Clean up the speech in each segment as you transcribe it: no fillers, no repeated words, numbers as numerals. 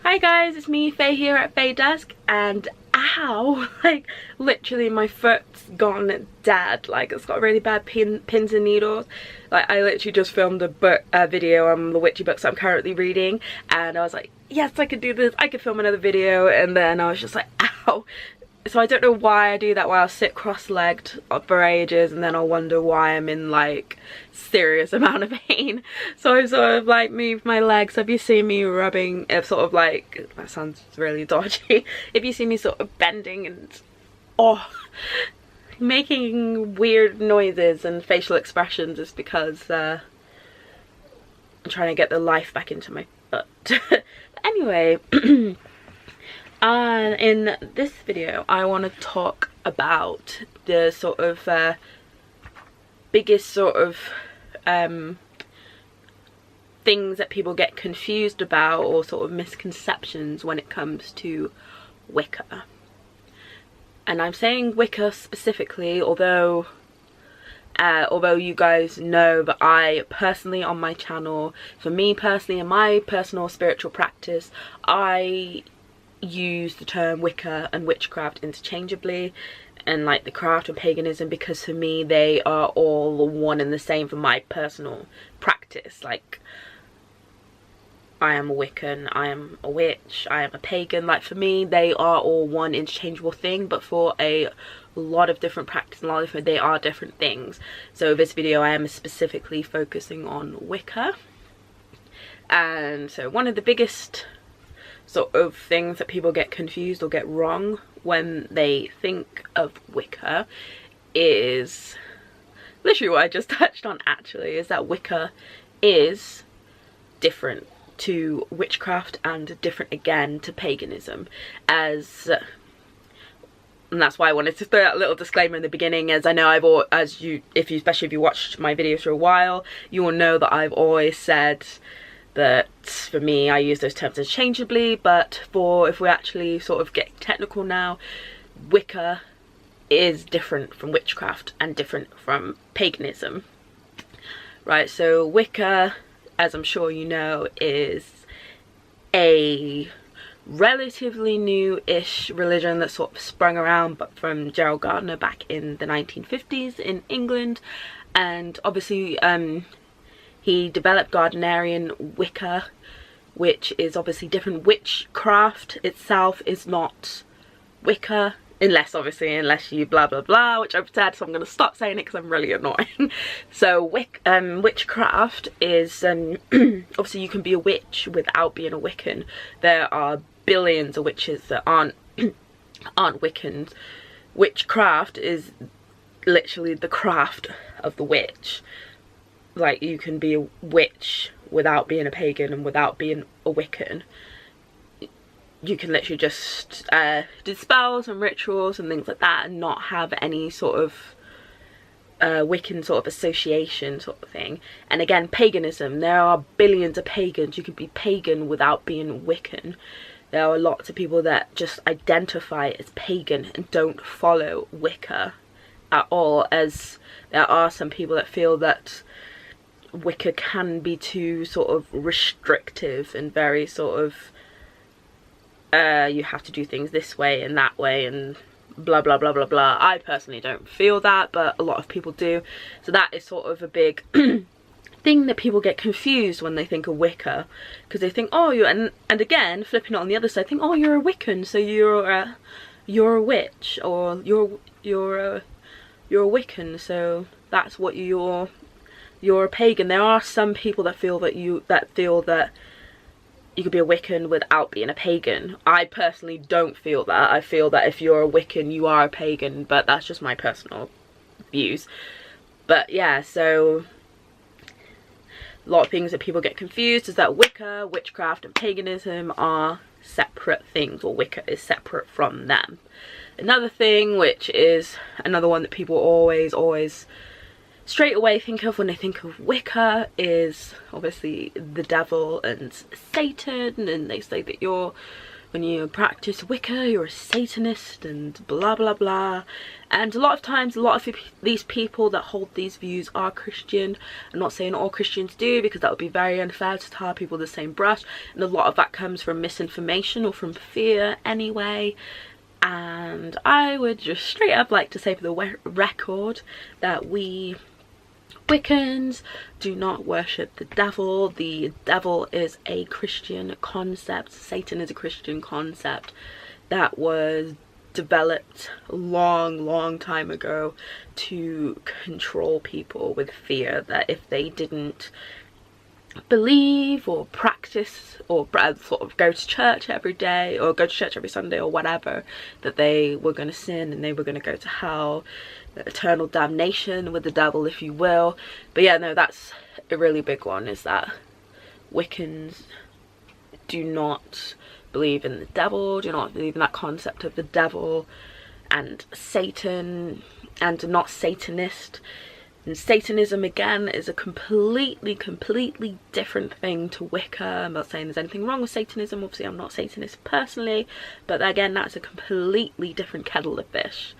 Hi guys, it's me, Faye here at Faye Desk, and ow, like literally my foot's gone dead. Like it's got really bad pins and needles. Like I literally just filmed a video on the witchy books I'm currently reading, and I was like, yes, I could do this, I could film another video, and then I was just like, ow. So I don't know why I do that, why I'll sit cross-legged for ages and then I'll wonder why I'm in like serious amount of pain. So I sort of like moved my legs. Have you seen me rubbing, sort of like, that sounds really dodgy. If you see me sort of bending and making weird noises and facial expressions, is because I'm trying to get the life back into my foot. But anyway, in this video I want to talk about the sort of biggest sort of things that people get confused about, or sort of misconceptions when it comes to Wicca. And I'm saying Wicca specifically, although you guys know that I personally, on my channel, for me personally, in my personal spiritual practice, I use the term Wicca and witchcraft interchangeably, and like the craft and paganism, because for me they are all one and the same for my personal practice. Like I am a Wiccan, I am a witch, I am a pagan. Like for me they are all one interchangeable thing, but for a lot of different practice and a lot of different, they are different things. So this video I am specifically focusing on Wicca. And so one of the biggest sort of things that people get confused or get wrong when they think of Wicca is literally what I just touched on, actually, is that Wicca is different to witchcraft and different again to paganism, and that's why I wanted to throw that little disclaimer in the beginning, as I know especially if you watched my videos for a while, you will know that I've always said that for me I use those terms interchangeably, but if we actually sort of get technical now, Wicca is different from witchcraft and different from paganism, right? So Wicca, as I'm sure you know, is a relatively new-ish religion that sort of sprung around but from Gerald Gardner back in the 1950s in England, and obviously he developed Gardnerian Wicca, which is obviously different. Witchcraft itself is not Wicca, unless you blah blah blah, which I've said, so I'm going to stop saying it because I'm really annoying. So witchcraft is obviously you can be a witch without being a Wiccan. There are billions of witches that aren't Wiccans. Witchcraft is literally the craft of the witch. Like you can be a witch without being a pagan and without being a Wiccan. You can literally just do spells and rituals and things like that and not have any sort of Wiccan sort of association sort of thing. And again, paganism, there are billions of pagans. You can be pagan without being Wiccan. There are lots of people that just identify as pagan and don't follow Wicca at all, as there are some people that feel that Wicca can be too sort of restrictive and very sort of you have to do things this way and that way and blah blah blah blah blah. I personally don't feel that, but a lot of people do. So that is sort of a big thing that people get confused when they think of Wicca, because they think, oh, and again, flipping it on the other side, think, oh, you're a Wiccan, so you're a witch, or you're a Wiccan, so that's what you're a pagan. There are some people that feel that you could be a Wiccan without being a pagan. I personally don't feel that. I feel that if you're a Wiccan, you are a pagan, but that's just my personal views. But yeah, so a lot of things that people get confused is that Wicca, witchcraft and paganism are separate things, or Wicca is separate from them. Another thing, which is another one that people always straight away think of when they think of Wicca, is obviously the devil and Satan, and they say that you're when you practice Wicca, you're a Satanist and blah blah blah. And a lot of times, a lot of these people that hold these views are Christian. I'm not saying all Christians do, because that would be very unfair to tar people with the same brush, and a lot of that comes from misinformation or from fear anyway. And I would just straight up like to say for the record that we Wiccans do not worship the devil. The devil is a Christian concept. Satan is a Christian concept that was developed a long time ago to control people with fear, that if they didn't believe or practice or sort of go to church every day or go to church every Sunday or whatever, that they were going to sin and they were going to go to hell, eternal damnation with the devil, if you will. But yeah, no, that's a really big one, is that Wiccans do not believe in the devil, do not believe in that concept of the devil and Satan, and are not Satanist. And Satanism, again, is a completely different thing to Wicca. I'm not saying there's anything wrong with Satanism. Obviously, I'm not Satanist personally. But again, that's a completely different kettle of fish.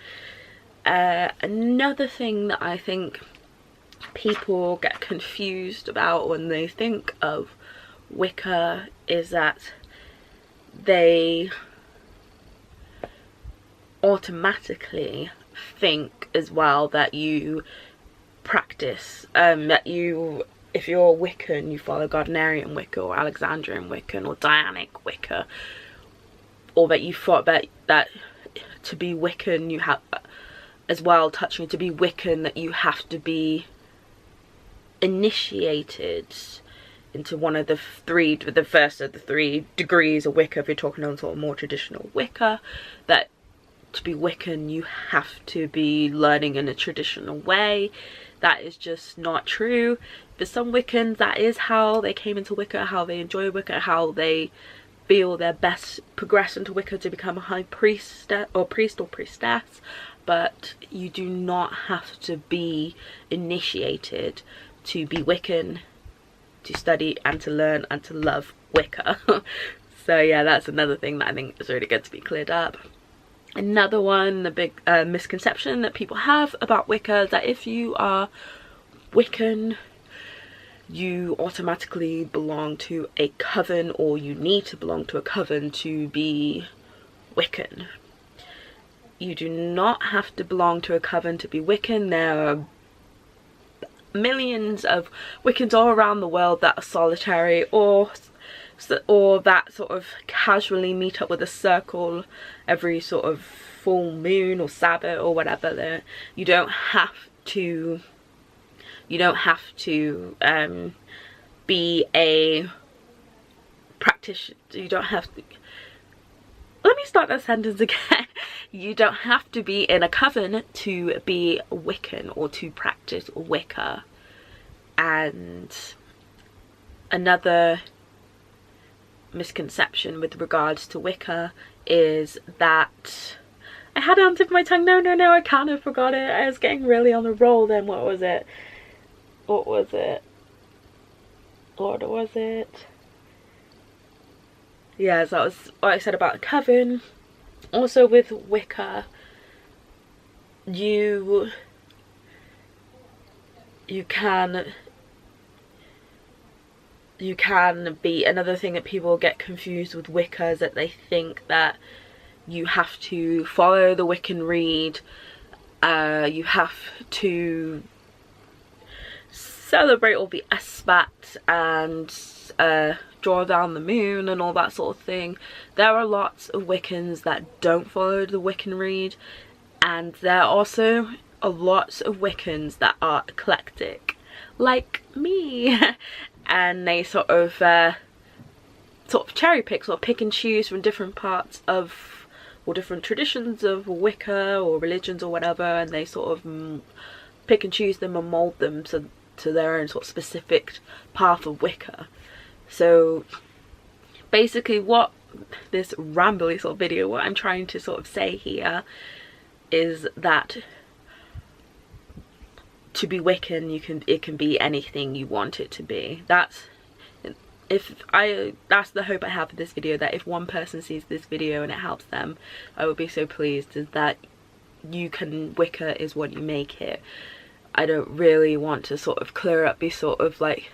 Another thing that I think people get confused about when they think of Wicca is that they automatically think as well that you practice, that you, if you're a Wiccan, you follow Gardnerian Wicca or Alexandrian Wiccan or Dianic Wicca, or that you thought that to be Wiccan you have, as well, touching to be Wiccan, that you have to be initiated into one of the first of the 3 degrees of Wicca, if you're talking on sort of more traditional Wicca, that to be Wiccan you have to be learning in a traditional way. That is just not true. For some Wiccans, that is how they came into Wicca, how they enjoy Wicca, how they feel their best progress into Wicca to become a high priest or priestess. But you do not have to be initiated to be Wiccan, to study and to learn and to love Wicca. So yeah, that's another thing that I think is really good to be cleared up. Another one, the big misconception that people have about Wicca, is that if you are Wiccan, you automatically belong to a coven, or you need to belong to a coven to be Wiccan. You do not have to belong to a coven to be Wiccan. There are millions of Wiccans all around the world that are solitary, or that sort of casually meet up with a circle every sort of full moon or Sabbath or whatever. You don't have to be a practitioner. You don't have to, let me start that sentence again. You don't have to be in a coven to be Wiccan or to practice Wicca. And another misconception with regards to Wicca is that, I had it on the tip of my tongue, no, I kind of forgot it. I was getting really on the roll then. What was it? Yeah, so that was what I said about the coven. Also with Wicca, you can be, another thing that people get confused with Wicca is that they think that you have to follow the Wiccan Rede, you have to celebrate all the Esbat and draw down the moon and all that sort of thing. There are lots of Wiccans that don't follow the Wiccan Rede, and there are also lots of Wiccans that are eclectic, like me. And they sort of cherry pick, sort of pick and choose from different parts of, or different traditions of Wicca or religions or whatever, and they sort of pick and choose them and mold them to their own sort of specific path of Wicca. So basically what this rambly sort of video, what I'm trying to sort of say here is that to be Wiccan, it can be anything you want it to be. That's that's the hope I have for this video, that if one person sees this video and it helps them, I would be so pleased, is that you can, Wicca is what you make it. I don't really want to sort of clear up these sort of like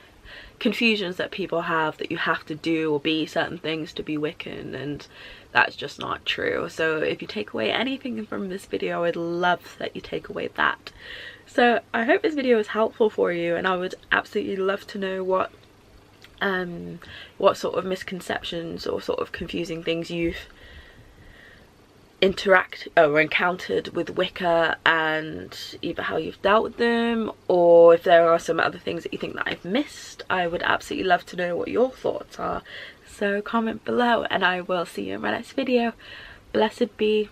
confusions that people have, that you have to do or be certain things to be Wiccan, and that's just not true. So if you take away anything from this video, I'd love that you take away that. So I hope this video is helpful for you, and I would absolutely love to know what sort of misconceptions or sort of confusing things you've encountered with Wicca, and either how you've dealt with them, or if there are some other things that you think that I've missed. I would absolutely love to know what your thoughts are. So comment below, and I will see you in my next video. Blessed be.